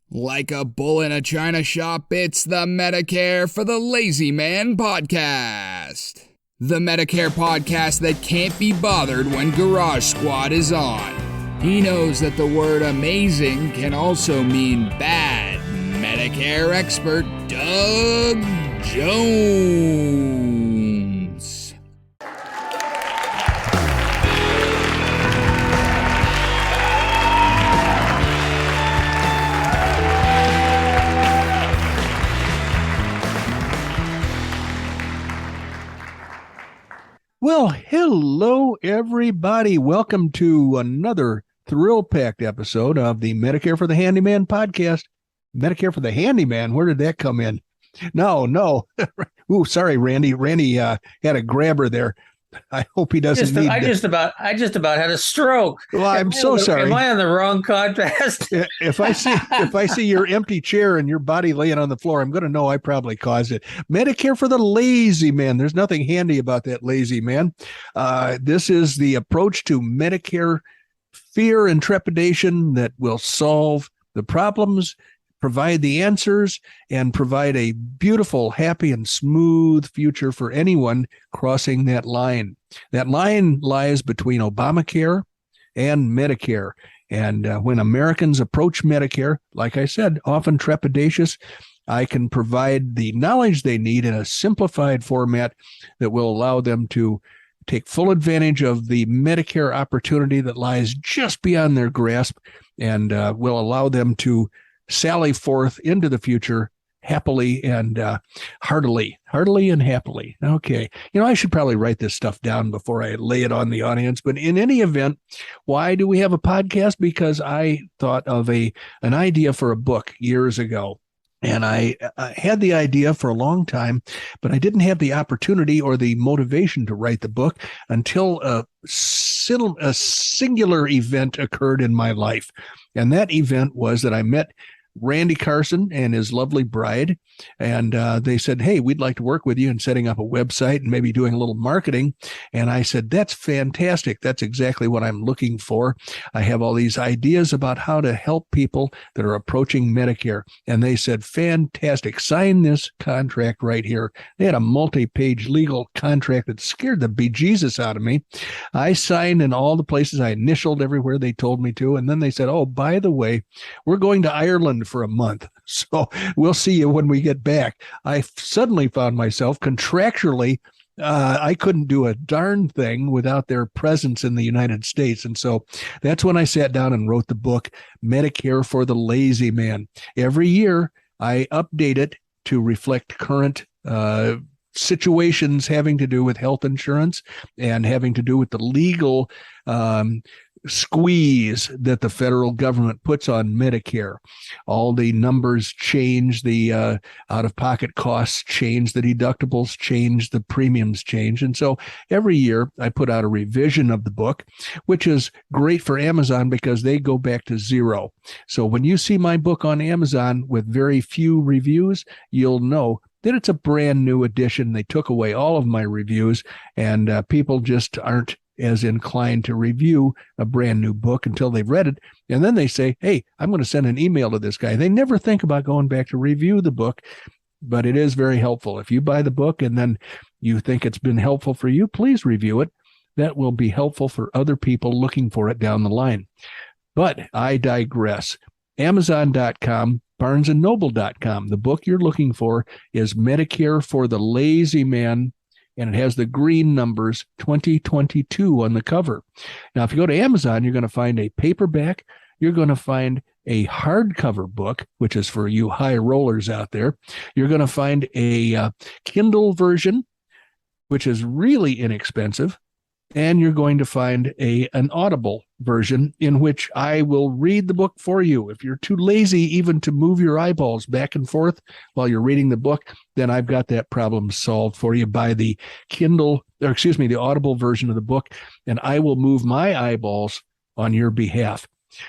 Like a bull in a china shop, it's the Medicare for the Lazy Man podcast. The Medicare podcast that can't be bothered when Garage Squad is on. He knows that the word amazing can also mean bad. Medicare expert Doug Jones. Well, hello, everybody. Welcome to another thrill-packed episode of the Medicare for the Handyman podcast. Medicare for the Handyman, where did that come in? No. Ooh, sorry, Randy. Randy had a grabber there. I hope he doesn't need I just about had a stroke. Well, I'm so sorry. Am I on the wrong podcast? If I see your empty chair and your body laying on the floor, I'm going to know I probably caused it. Medicare for the Lazy Man. There's nothing handy about that lazy man. This is the approach to Medicare fear and trepidation that will solve the problems, provide the answers, and provide a beautiful, happy, and smooth future for anyone crossing that line. That line lies between Obamacare and Medicare. And when Americans approach Medicare, like I said, often trepidatious, I can provide the knowledge they need in a simplified format that will allow them to take full advantage of the Medicare opportunity that lies just beyond their grasp, and will allow them to sally forth into the future happily and heartily and happily. Okay. I should probably write this stuff down before I lay it on the audience. But in any event, why do we have a podcast? Because I thought of an idea for a book years ago. And I had the idea for a long time, but I didn't have the opportunity or the motivation to write the book until a singular event occurred in my life. And that event was that I met Randy Carson and his lovely bride. And they said, hey, we'd like to work with you in setting up a website and maybe doing a little marketing. And I said, that's fantastic. That's exactly what I'm looking for. I have all these ideas about how to help people that are approaching Medicare. And they said, fantastic. Sign this contract right here. They had a multi-page legal contract that scared the bejesus out of me. I signed in all the places. I initialed everywhere they told me to. And then they said, oh, by the way, we're going to Ireland for a month. So we'll see you when we get back. I suddenly found myself contractually, I couldn't do a darn thing without their presence in the United States. And so that's when I sat down and wrote the book, Medicare for the Lazy Man. Every year I update it to reflect current situations having to do with health insurance and having to do with the legal squeeze that the federal government puts on Medicare. All the numbers change, the out-of-pocket costs change, the deductibles change, the premiums change. And so every year I put out a revision of the book, which is great for Amazon because they go back to zero. So when you see my book on Amazon with very few reviews, you'll know that it's a brand new edition. They took away all of my reviews, and people just aren't as inclined to review a brand new book until they've read it. And then they say, hey, I'm going to send an email to this guy. They never think about going back to review the book, but it is very helpful. If you buy the book and then you think it's been helpful for you, please review it. That will be helpful for other people looking for it down the line. But I digress. Amazon.com, BarnesandNoble.com. The book you're looking for is Medicare for the Lazy Man, and it has the green numbers 2022 on the cover. Now, if you go to Amazon, you're going to find a paperback. You're going to find a hardcover book, which is for you high rollers out there. You're going to find a Kindle version, which is really inexpensive. And you're going to find an Audible version in which I will read the book for you. If you're too lazy even to move your eyeballs back and forth while you're reading the book, then I've got that problem solved for you by the the Audible version of the book, and I will move my eyeballs on your behalf.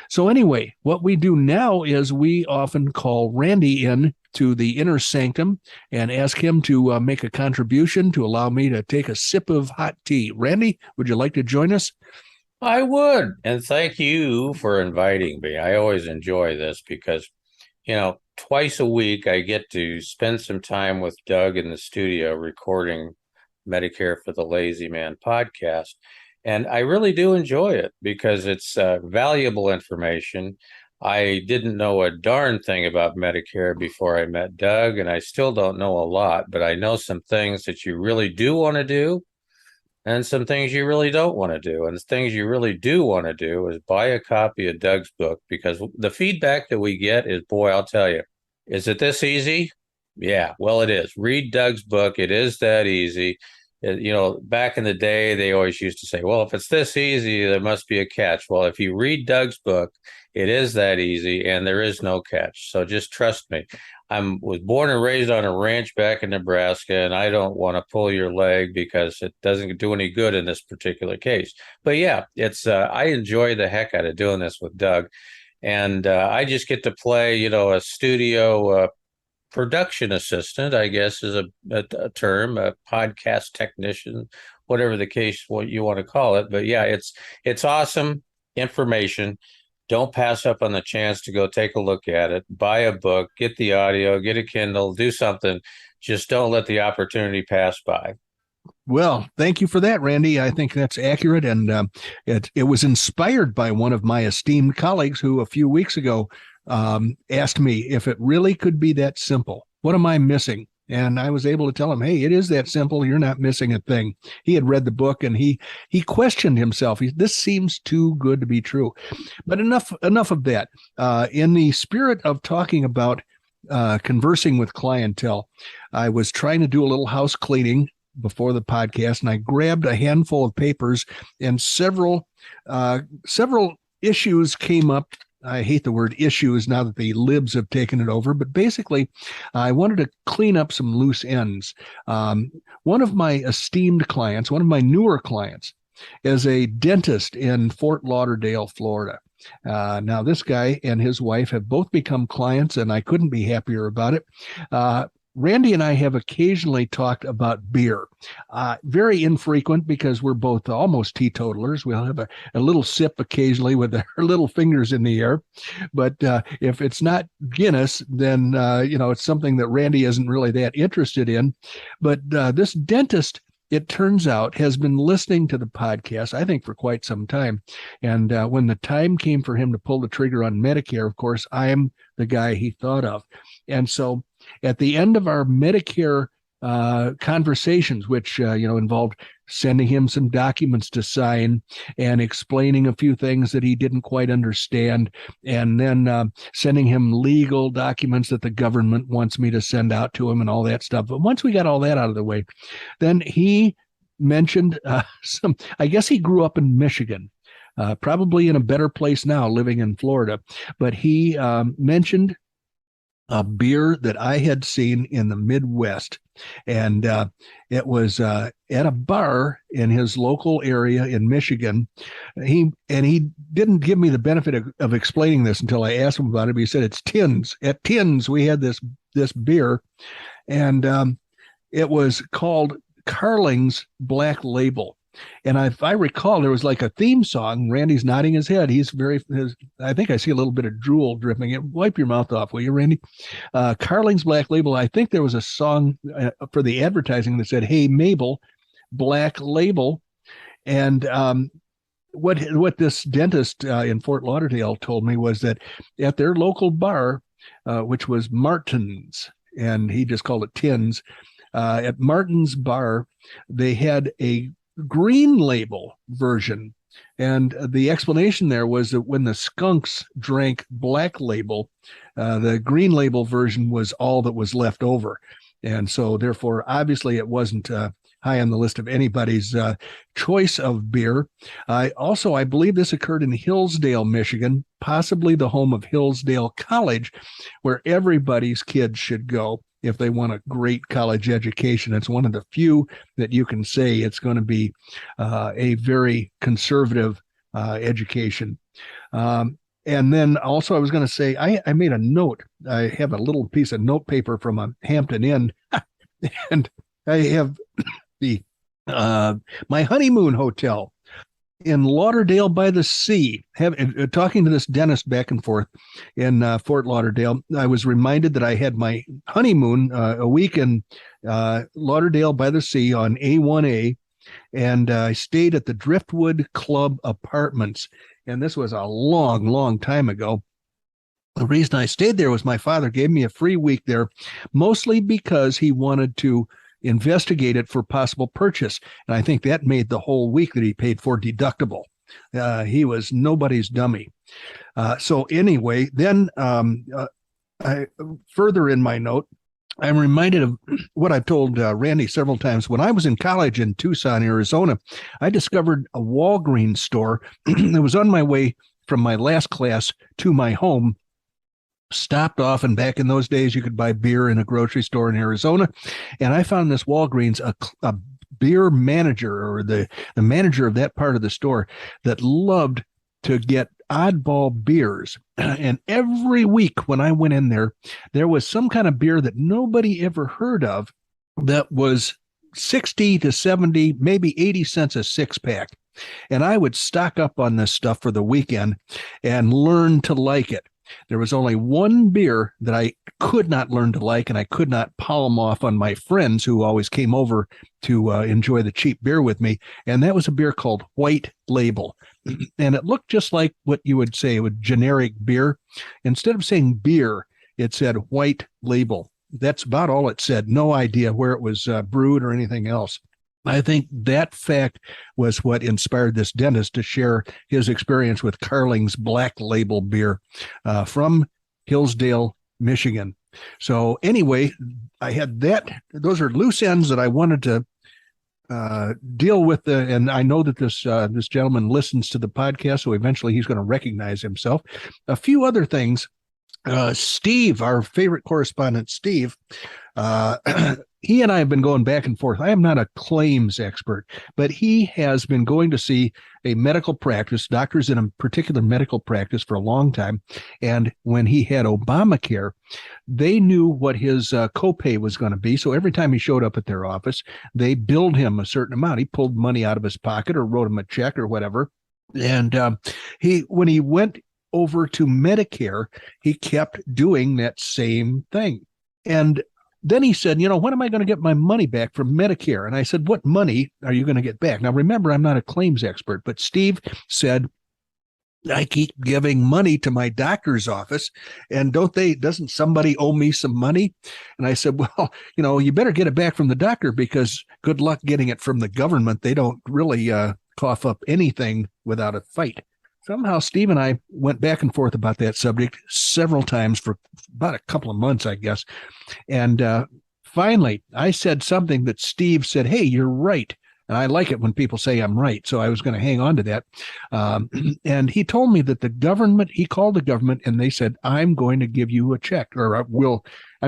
So anyway, what we do now is we often call Randy in to the inner sanctum and ask him to make a contribution to allow me to take a sip of hot tea. Randy, would you like to join us? I would. And thank you for inviting me. I always enjoy this because twice a week I get to spend some time with Doug in the studio recording Medicare for the Lazy Man podcast. And I really do enjoy it because it's valuable information. I didn't know a darn thing about Medicare before I met Doug, and I still don't know a lot, but I know some things that you really do want to do and some things you really don't want to do. And the things you really do want to do is buy a copy of Doug's book, because the feedback that we get is, boy, I'll tell you, is it this easy? Yeah, well, it is. Read Doug's book. It is that easy. Back in the day, they always used to say, well, if it's this easy, there must be a catch. Well, if you read Doug's book, it is that easy, and there is no catch. So just trust me. I was born and raised on a ranch back in Nebraska, and I don't want to pull your leg because it doesn't do any good in this particular case. But yeah, I enjoy the heck out of doing this with Doug, and I just get to play, a studio production assistant, I guess is a term, a podcast technician, whatever the case, what you want to call it. But yeah, it's awesome information. Don't pass up on the chance to go take a look at it. Buy a book, get the audio, get a Kindle, do something. Just don't let the opportunity pass by. Well, thank you for that, Randy. I think that's accurate. And it was inspired by one of my esteemed colleagues who a few weeks ago asked me if it really could be that simple. What am I missing? And I was able to tell him, hey, it is that simple. You're not missing a thing. He had read the book and he questioned himself. This seems too good to be true. But enough of that. In the spirit of talking about conversing with clientele, I was trying to do a little house cleaning before the podcast, and I grabbed a handful of papers, and several issues came up. I hate the word issues now that the libs have taken it over, but basically I wanted to clean up some loose ends. One of my esteemed clients, one of my newer clients, is a dentist in Fort Lauderdale, Florida. Now, this guy and his wife have both become clients, and I couldn't be happier about it. Randy and I have occasionally talked about beer. Very infrequent because we're both almost teetotalers. We'll have a little sip occasionally with our little fingers in the air. But if it's not Guinness, then, it's something that Randy isn't really that interested in. But this dentist, it turns out, has been listening to the podcast, I think, for quite some time. And when the time came for him to pull the trigger on Medicare, of course, I am the guy he thought of. And so at the end of our Medicare conversations, which involved sending him some documents to sign and explaining a few things that he didn't quite understand, and then sending him legal documents that the government wants me to send out to him and all that stuff. But once we got all that out of the way, then he mentioned I guess he grew up in Michigan. Probably in a better place now, living in Florida. But he mentioned a beer that I had seen in the Midwest. And it was at a bar in his local area in Michigan. He didn't give me the benefit of explaining this until I asked him about it. But he said it's Tins. At Tins, we had this beer, and it was called Carling's Black Label. And if I recall, there was like a theme song. Randy's nodding his head. I think I see a little bit of drool dripping. Wipe your mouth off, will you, Randy? Carling's Black Label. I think there was a song for the advertising that said, "Hey, Mabel, Black Label." And what this dentist in Fort Lauderdale told me was that at their local bar, which was Martin's, and he just called it Tins, at Martin's bar, they had a green label version. And the explanation there was that when the skunks drank Black Label, the green label version was all that was left over. And so therefore, obviously, it wasn't high on the list of anybody's choice of beer. I believe this occurred in Hillsdale, Michigan, possibly the home of Hillsdale College, where everybody's kids should go if they want a great college education. It's one of the few that you can say it's going to be a very conservative education. And then also I was going to say, I made a note. I have a little piece of note paper from a Hampton Inn, and I have my honeymoon hotel in Lauderdale by the Sea, talking to this dentist back and forth in Fort Lauderdale, I was reminded that I had my honeymoon a week in Lauderdale by the Sea on A1A, and I stayed at the Driftwood Club Apartments. And this was a long, long time ago. The reason I stayed there was my father gave me a free week there, mostly because he wanted to investigate it for possible purchase. And I think that made the whole week that he paid for deductible. He was nobody's dummy. So anyway, then further in my note, I'm reminded of what I've told Randy several times. When I was in college in Tucson, Arizona, I discovered a Walgreens store that was on my way from my last class to my home. Stopped off, and back in those days, you could buy beer in a grocery store in Arizona. And I found this Walgreens, a beer manager, or the manager of that part of the store, that loved to get oddball beers. And every week when I went in there, there was some kind of beer that nobody ever heard of that was 60 to 70, maybe 80 cents a six pack. And I would stock up on this stuff for the weekend and learn to like it. There was only one beer that I could not learn to like, and I could not palm off on my friends who always came over to enjoy the cheap beer with me, and that was a beer called White Label. And it looked just like what you would say with generic beer. Instead of saying beer, it said White Label. That's about all it said. No idea where it was brewed or anything else. I think that fact was what inspired this dentist to share his experience with Carling's Black Label beer from Hillsdale, Michigan. So anyway, I had that. Those are loose ends that I wanted to deal with. And I know that this gentleman listens to the podcast, so eventually he's going to recognize himself. A few other things. Steve, our favorite correspondent, Steve, he and I have been going back and forth. I am not a claims expert, but he has been going to see a medical practice, doctors in a particular medical practice for a long time. And when he had Obamacare, they knew what his copay was going to be. So every time he showed up at their office, they billed him a certain amount. He pulled money out of his pocket or wrote him a check or whatever. And when he went over to Medicare, he kept doing that same thing. And then he said, when am I going to get my money back from Medicare? And I said, what money are you going to get back? Now, remember, I'm not a claims expert, but Steve said, I keep giving money to my doctor's office, and doesn't somebody owe me some money? And I said, well, you better get it back from the doctor, because good luck getting it from the government. They don't really cough up anything without a fight. Somehow Steve and I went back and forth about that subject several times for about a couple of months, I guess. And finally, I said something that Steve said, hey, you're right. And I like it when people say I'm right. So I was going to hang on to that. And he told me that he called the government and they said, I'm going to give you a check, or I'm going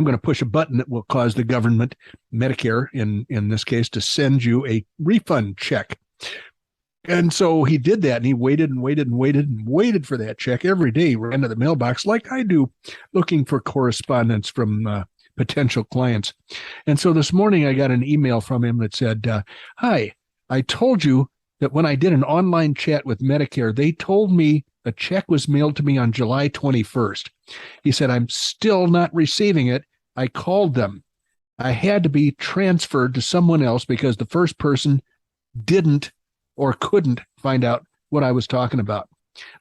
to push a button that will cause the government, Medicare in this case, to send you a refund check. And so he did that, and he waited and waited and waited and waited for that check every day. He ran to the mailbox like I do, looking for correspondence from potential clients. And so this morning I got an email from him that said, hi, I told you that when I did an online chat with Medicare, they told me a check was mailed to me on July 21st. He said, I'm still not receiving it. I called them. I had to be transferred to someone else because the first person didn't or couldn't find out what I was talking about.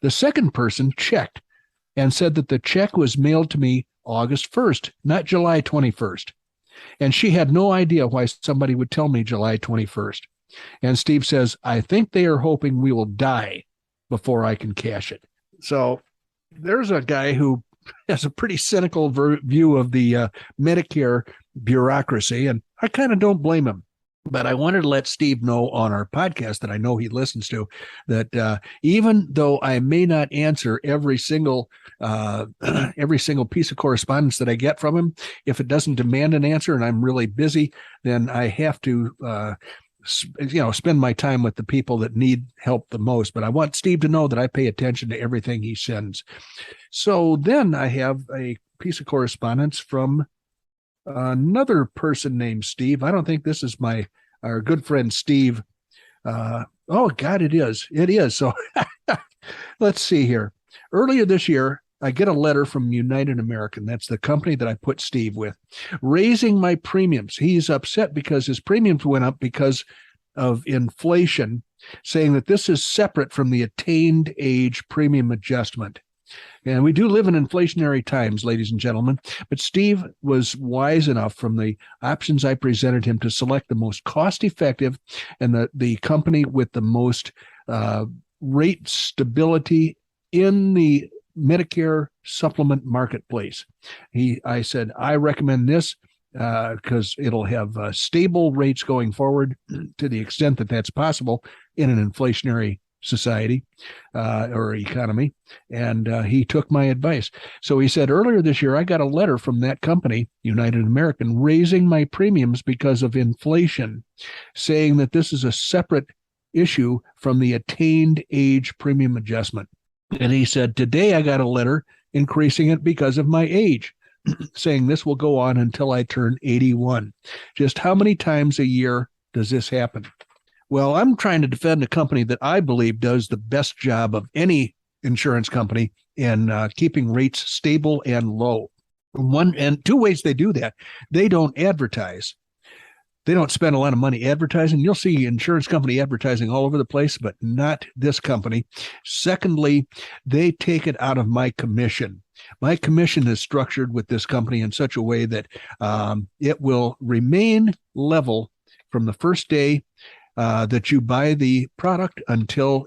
The second person checked and said that the check was mailed to me August 1st, not July 21st. And she had no idea why somebody would tell me July 21st. And Steve says, I think they are hoping we will die before I can cash it. So there's a guy who has a pretty cynical view of the Medicare bureaucracy, and I kind of don't blame him. But I wanted to let Steve know on our podcast that I know he listens to, that even though I may not answer every single piece of correspondence that I get from him, if it doesn't demand an answer and I'm really busy, then I have to spend my time with the people that need help the most. But I want Steve to know that I pay attention to everything he sends. So then I have a piece of correspondence from another person named Steve. I don't think this is our good friend Steve Oh, God, it is. It is. So let's see here. Earlier this year, I get a letter from United American. That's the company that I put Steve with, raising my premiums. He's upset because his premiums went up because of inflation, saying that this is separate from the attained age premium adjustment. And we do live in inflationary times, ladies and gentlemen. But Steve was wise enough from the options I presented him to select the most cost effective and the company with the most rate stability in the Medicare supplement marketplace. I said, I recommend this because it'll have stable rates going forward to the extent that that's possible in an inflationary society or economy. And he took my advice. So he said, earlier this year, I got a letter from that company, United American, raising my premiums because of inflation, saying that this is a separate issue from the attained age premium adjustment. And he said, today I got a letter increasing it because of my age, saying this will go on until I turn 81. Just how many times a year does this happen? Well, I'm trying to defend a company that I believe does the best job of any insurance company in keeping rates stable and low. One and two ways they do that. They don't advertise. They don't spend a lot of money advertising. You'll see insurance company advertising all over the place, but not this company. Secondly, they take it out of my commission. My commission is structured with this company in such a way that it will remain level from the first day that you buy the product until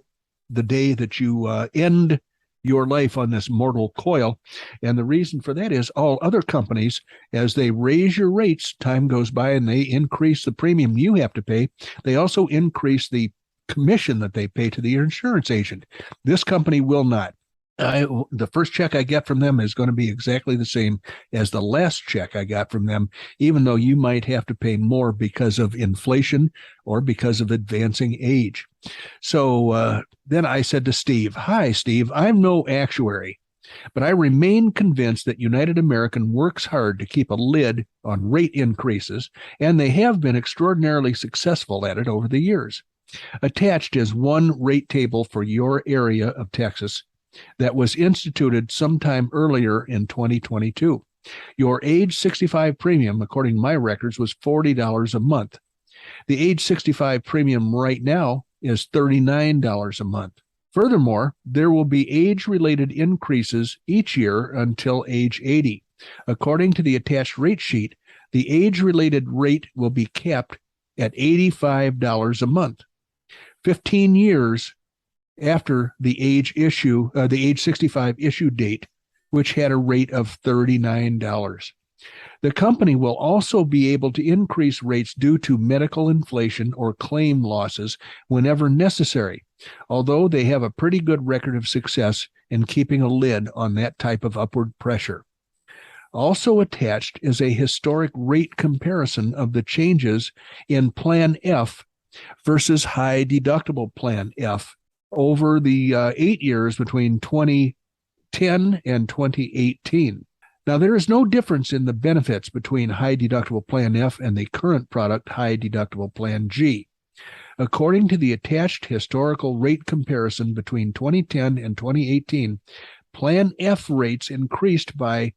the day that you end your life on this mortal coil. And the reason for that is all other companies, as they raise your rates, time goes by and they increase the premium you have to pay. They also increase the commission that they pay to the insurance agent. This company will not. The first check I get from them is going to be exactly the same as the last check I got from them, even though you might have to pay more because of inflation or because of advancing age. So then I said to Steve, hi, Steve, I'm no actuary, but I remain convinced that United American works hard to keep a lid on rate increases, and they have been extraordinarily successful at it over the years. Attached is one rate table for your area of Texas that was instituted sometime earlier in 2022. Your age 65 premium, according to my records, was $40 a month. The age 65 premium right now is $39 a month. Furthermore, there will be age-related increases each year until age 80. According to the attached rate sheet, the age-related rate will be capped at $85 a month. 15 years after the age 65 issue date, which had a rate of $39. The company will also be able to increase rates due to medical inflation or claim losses whenever necessary, although they have a pretty good record of success in keeping a lid on that type of upward pressure. Also attached is a historic rate comparison of the changes in Plan F versus high deductible Plan F over the 8 years between 2010 and 2018. Now, there is no difference in the benefits between high deductible Plan F and the current product, high deductible Plan G. According to the attached historical rate comparison between 2010 and 2018, Plan F rates increased by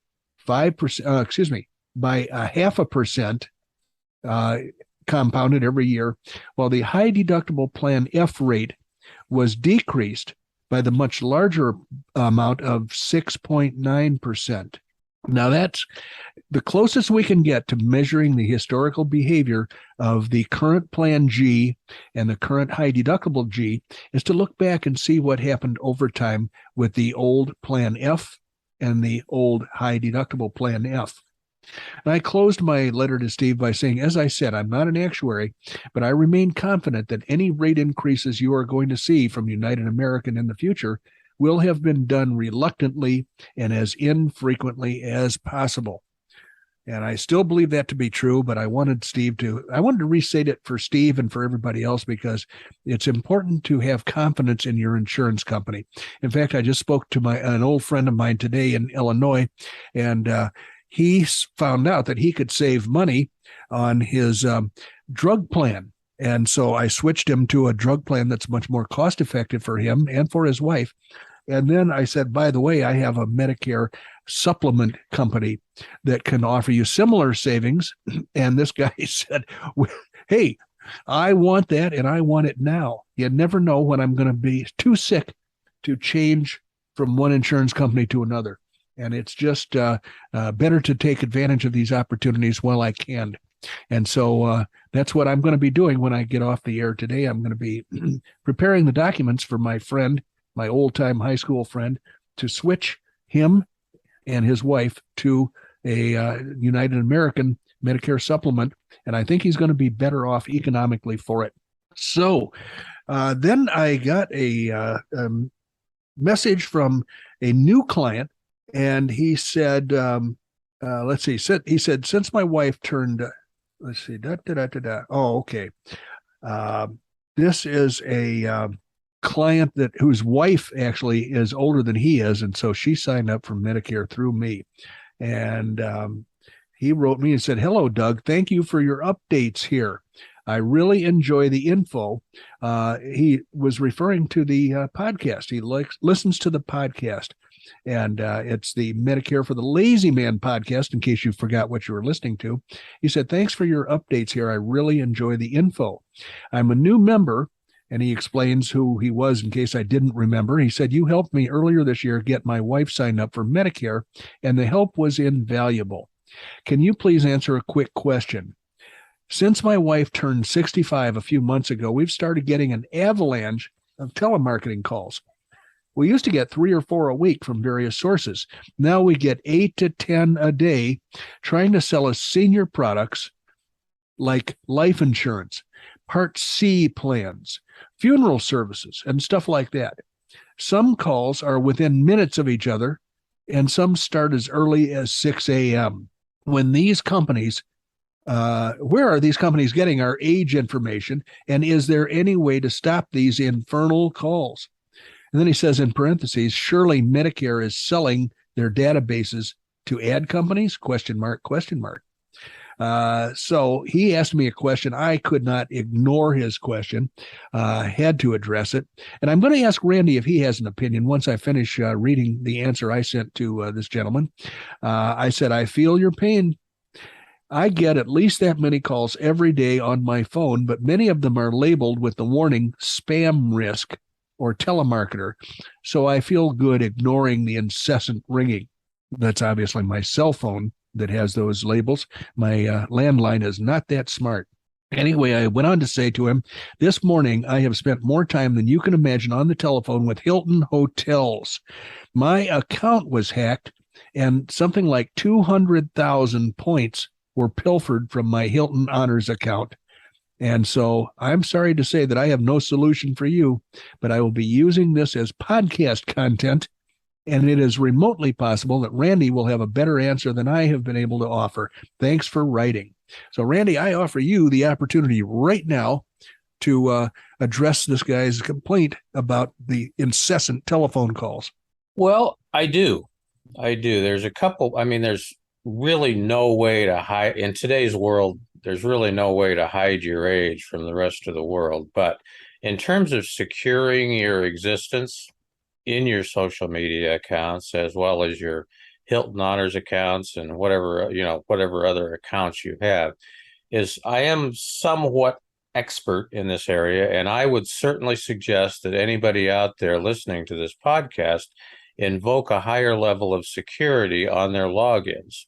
5%, by 0.5%, compounded every year, while the high deductible Plan F rate was decreased by the much larger amount of 6.9%. Now, that's the closest we can get to measuring the historical behavior of the current Plan G and the current high deductible G is to look back and see what happened over time with the old Plan F and the old high deductible Plan F. And I closed my letter to Steve by saying, as I said, I'm not an actuary, but I remain confident that any rate increases you are going to see from United American in the future will have been done reluctantly and as infrequently as possible. And I still believe that to be true, but I wanted to restate it for Steve and for everybody else because it's important to have confidence in your insurance company. In fact, I just spoke to an old friend of mine today in Illinois, and he found out that he could save money on his drug plan. And so I switched him to a drug plan that's much more cost effective for him and for his wife. And then I said, by the way, I have a Medicare supplement company that can offer you similar savings. And this guy said, hey, I want that and I want it now. You never know when I'm going to be too sick to change from one insurance company to another. And it's just better to take advantage of these opportunities while I can. And so that's what I'm going to be doing when I get off the air today. I'm going to be preparing the documents for my friend, my old-time high school friend, to switch him and his wife to a United American Medicare supplement. And I think he's going to be better off economically for it. So then I got a message from a new client, and he said, let's see, he said, since my wife turned, let's see, Oh, okay. This is a client whose wife actually is older than he is, and so she signed up for Medicare through me. And he wrote me and said, hello, Doug. Thank you for your updates here. I really enjoy the info. He was referring to the podcast. He listens to the podcast. And it's the Medicare for the Lazy Man podcast, in case you forgot what you were listening to. He said, thanks for your updates here. I really enjoy the info. I'm a new member. And he explains who he was in case I didn't remember. He said, you helped me earlier this year get my wife signed up for Medicare, and the help was invaluable. Can you please answer a quick question? Since my wife turned 65 a few months ago, we've started getting an avalanche of telemarketing calls. We used to get 3 or 4 a week from various sources. Now we get 8 to 10 a day trying to sell us senior products like life insurance, Part C plans, funeral services, and stuff like that. Some calls are within minutes of each other, and some start as early as 6 a.m. When these companies, where are these companies getting our age information, and is there any way to stop these infernal calls? And then he says in parentheses, surely Medicare is selling their databases to ad companies? ? So he asked me a question. I could not ignore his question, had to address it. And I'm going to ask Randy if he has an opinion once I finish reading the answer I sent to this gentleman. I said, I feel your pain. I get at least that many calls every day on my phone, but many of them are labeled with the warning spam risk or telemarketer. So I feel good ignoring the incessant ringing. That's obviously my cell phone that has those labels. My landline is not that smart. Anyway, I went on to say to him, this morning I have spent more time than you can imagine on the telephone with Hilton Hotels. My account was hacked and something like 200,000 points were pilfered from my Hilton Honors account. And so I'm sorry to say that I have no solution for you, but I will be using this as podcast content. And it is remotely possible that Randy will have a better answer than I have been able to offer. Thanks for writing. So, Randy, I offer you the opportunity right now to address this guy's complaint about the incessant telephone calls. Well, I do. There's a couple. I mean, there's really no way to hide in today's world. There's really no way to hide your age from the rest of the world. But in terms of securing your existence in your social media accounts, as well as your Hilton Honors accounts and whatever other accounts you have, is I am somewhat expert in this area. And I would certainly suggest that anybody out there listening to this podcast invoke a higher level of security on their logins.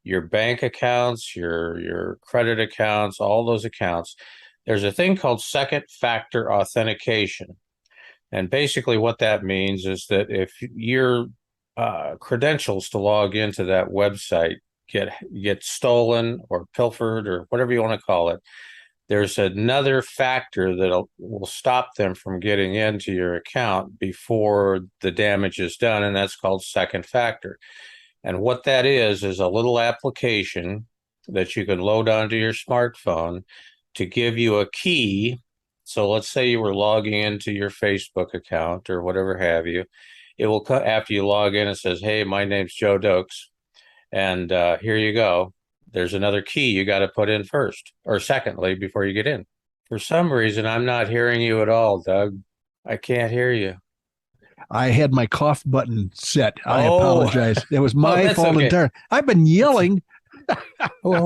Your bank accounts, your credit accounts, all those accounts. There's a thing called second factor authentication. And basically what that means is that if your credentials to log into that website get stolen or pilfered or whatever you want to call it, there's another factor that will stop them from getting into your account before the damage is done, and that's called second factor. And what that is a little application that you can load onto your smartphone to give you a key. So let's say you were logging into your Facebook account or whatever have you. It will after you log in, it says, hey, my name's Joe Dokes, and here you go. There's another key you got to put in first or secondly before you get in. For some reason, I'm not hearing you at all, Doug. I can't hear you. I had my cough button set. I Oh, apologize. It was oh, my that's fault okay. entirely. I've been yelling. Well,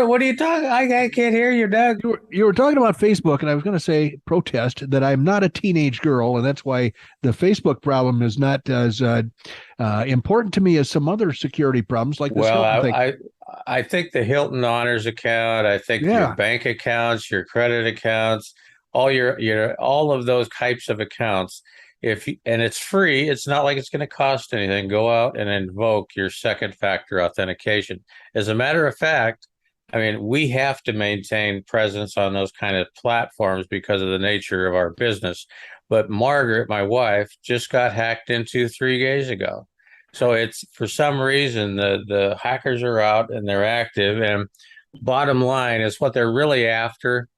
what are you talking? I can't hear you, Doug. You were talking about Facebook, and I was going to say protest that I'm not a teenage girl, and that's why the Facebook problem is not as important to me as some other security problems like this Well, Hilton thing. I think the Hilton Honors account, I think your Yeah, bank accounts, your credit accounts, all your all of those types of accounts. And it's free, it's not like it's going to cost anything. Go out and invoke your second factor authentication. As a matter of fact, I mean, we have to maintain presence on those kind of platforms because of the nature of our business. But Margaret, my wife, just got hacked into 3 days ago. So it's for some reason the hackers are out and they're active. And bottom line is what they're really after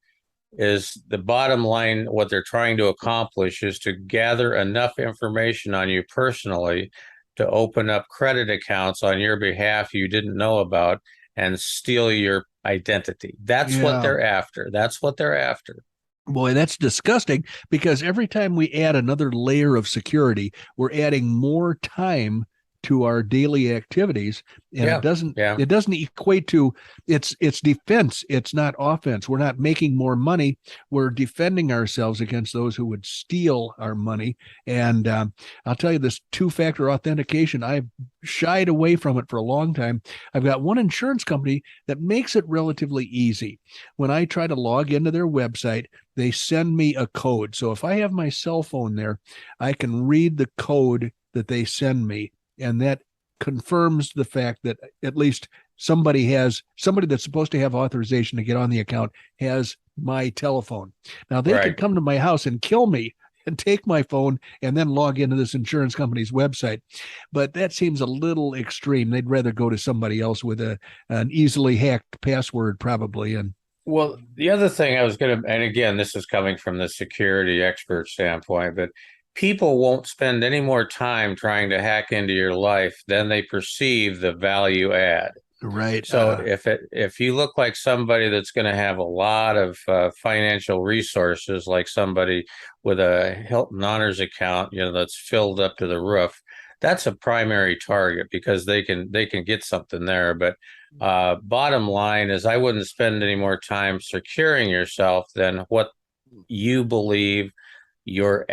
is the bottom line. What they're trying to accomplish is to gather enough information on you personally to open up credit accounts on your behalf you didn't know about and steal your identity. That's what yeah. they're after. That's what they're after. Boy, that's disgusting because every time we add another layer of security, we're adding more time to our daily activities, and it Yeah. doesn't Yeah. it doesn't equate to it's defense. It's not offense. We're not making more money. We're defending ourselves against those who would steal our money. And I'll tell you, this two-factor authentication, I've shied away from it for a long time. I've got one insurance company that makes it relatively easy. When I try to log into their website, they send me a code. So if I have my cell phone there, I can read the code that they send me, and that confirms the fact that at least somebody that's supposed to have authorization to get on the account has my telephone. Now they Right. could come to my house and kill me and take my phone and then log into this insurance company's website, but that seems a little extreme. They'd rather go to somebody else with an easily hacked password probably. And Well, the other thing I was going to, and again, this is coming from the security expert standpoint, but people won't spend any more time trying to hack into your life than they perceive the value add. right. So if you look like somebody that's going to have a lot of financial resources, like somebody with a Hilton Honors account, that's filled up to the roof, that's a primary target because they can get something there. But bottom line is, I wouldn't spend any more time securing yourself than what you believe your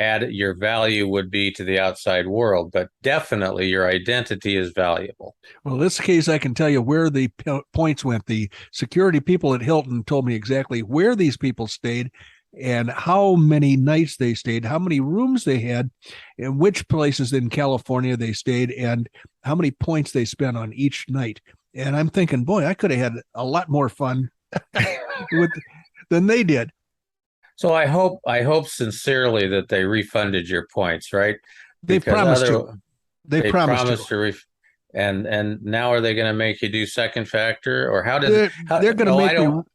value would be to the outside world. But definitely your identity is valuable. Well, in this case, I can tell you where the points went. The security people at Hilton told me exactly where these people stayed and how many nights they stayed, how many rooms they had, and which places in California they stayed, and how many points they spent on each night. And I'm thinking, boy, I could have had a lot more fun with than they did. So I hope sincerely that they refunded your points, right? They've Because promised to. other They've they promised to. promised to and now are they going to make you do second factor, or how does They're, how they're going to oh I make me don't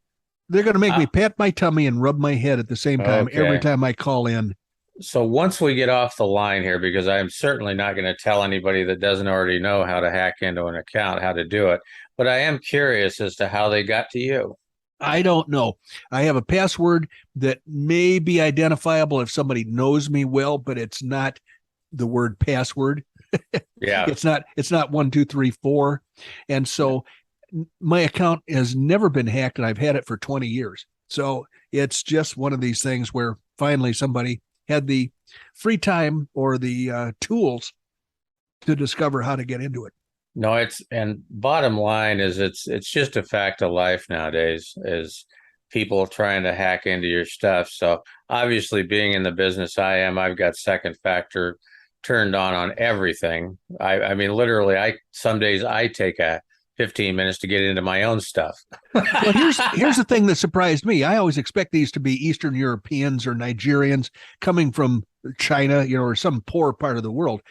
They're going to make uh, me pat my tummy and rub my head at the same time every okay. time I call in. So once we get off the line here, because I'm certainly not going to tell anybody that doesn't already know how to hack into an account how to do it, but I am curious as to how they got to you. I don't know. I have a password that may be identifiable if somebody knows me well, but it's not the word password. Yeah. It's not 1 2 3 4. And so my account has never been hacked and I've had it for 20 years. So it's just one of these things where finally somebody had the free time or the tools to discover how to get into it. No, and bottom line is it's just a fact of life nowadays is people trying to hack into your stuff. So obviously being in the business I am, I've got second factor turned on everything. I mean literally some days I take a 15 minutes to get into my own stuff. Well, here's the thing that surprised me. I always expect these to be Eastern Europeans or Nigerians coming from China, or some poor part of the world.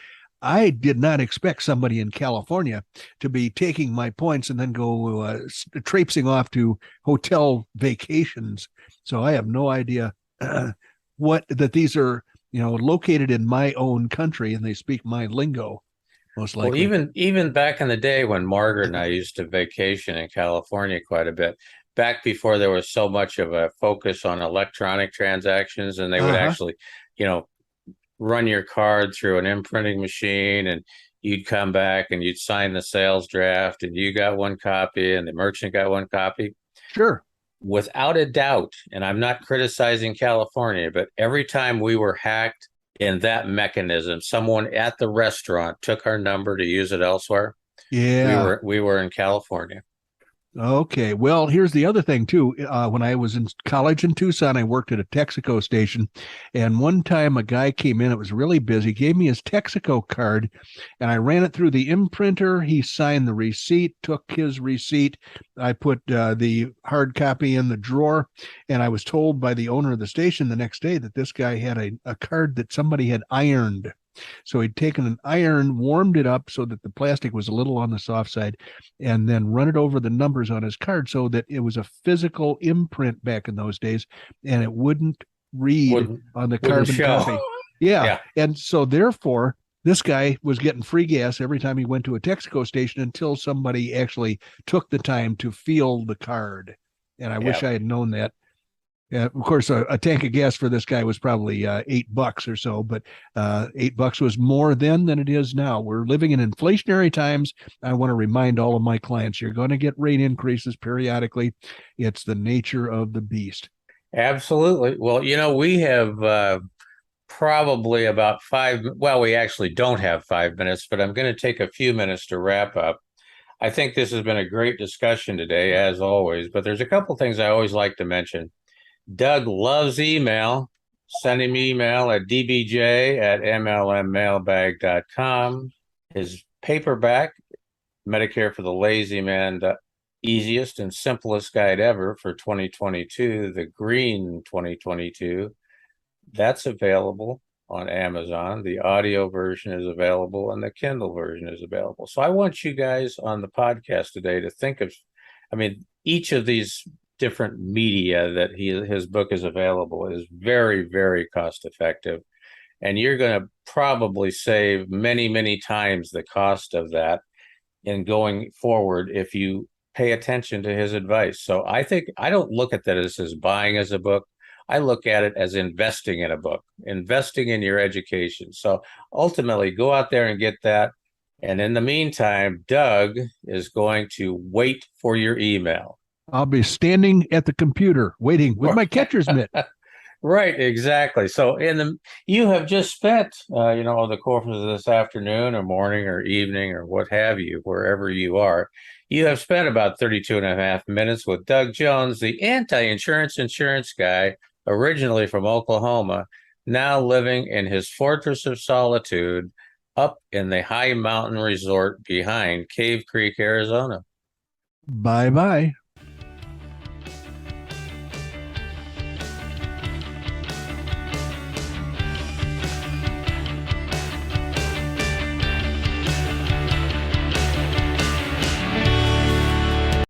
I did not expect somebody in California to be taking my points and then go traipsing off to hotel vacations. So I have no idea what that these are, located in my own country and they speak my lingo, most Well, likely. even back in the day when Margaret and I used to vacation in California quite a bit, back before there was so much of a focus on electronic transactions, and they would actually, run your card through an imprinting machine, and you'd come back and you'd sign the sales draft, and you got one copy and the merchant got one copy. Sure. Without a doubt, and I'm not criticizing California, but every time we were hacked in that mechanism, someone at the restaurant took our number to use it elsewhere. Yeah. We were in California. Okay. Well, here's the other thing too. When I was in college in Tucson, I worked at a Texaco station, and one time a guy came in. It was really busy. Gave me his Texaco card, and I ran it through the imprinter. He signed the receipt, took his receipt. I put the hard copy in the drawer, and I was told by the owner of the station the next day that this guy had a card that somebody had ironed. So he'd taken an iron, warmed it up so that the plastic was a little on the soft side, and then run it over the numbers on his card so that it was a physical imprint back in those days, and it wouldn't read on the carbon copy. Yeah. And so therefore, this guy was getting free gas every time he went to a Texaco station until somebody actually took the time to feel the card. And I wish I had known that. Of course, a tank of gas for this guy was probably $8 or so, but $8 was more then than it is now. We're living in inflationary times. I want to remind all of my clients, you're going to get rate increases periodically. It's the nature of the beast. Absolutely. Well, we have probably about we actually don't have 5 minutes, but I'm going to take a few minutes to wrap up. I think this has been a great discussion today, as always, but there's a couple things I always like to mention. Doug loves email. Send him email at dbj@mlmmailbag.com. His paperback, Medicare for the Lazy Man, the easiest and simplest guide ever for 2022, the Green 2022, that's available on Amazon. The audio version is available and the Kindle version is available. So I want you guys on the podcast today to think of, each of these different media that his book is available is very, very cost effective, and you're going to probably save many, many times the cost of that in going forward if you pay attention to his advice. So I think I don't look at that as buying as a book. I look at it as investing in a book, investing in your education. So ultimately, go out there and get that. And in the meantime, Doug is going to wait for your email. I'll be standing at the computer waiting with my catcher's mitt. Right, exactly. So you have just spent, the course of this afternoon or morning or evening or what have you, wherever you are, you have spent about 32 and a half minutes with Doug Jones, the anti-insurance insurance guy, originally from Oklahoma, now living in his fortress of solitude up in the high mountain resort behind Cave Creek, Arizona. Bye-bye.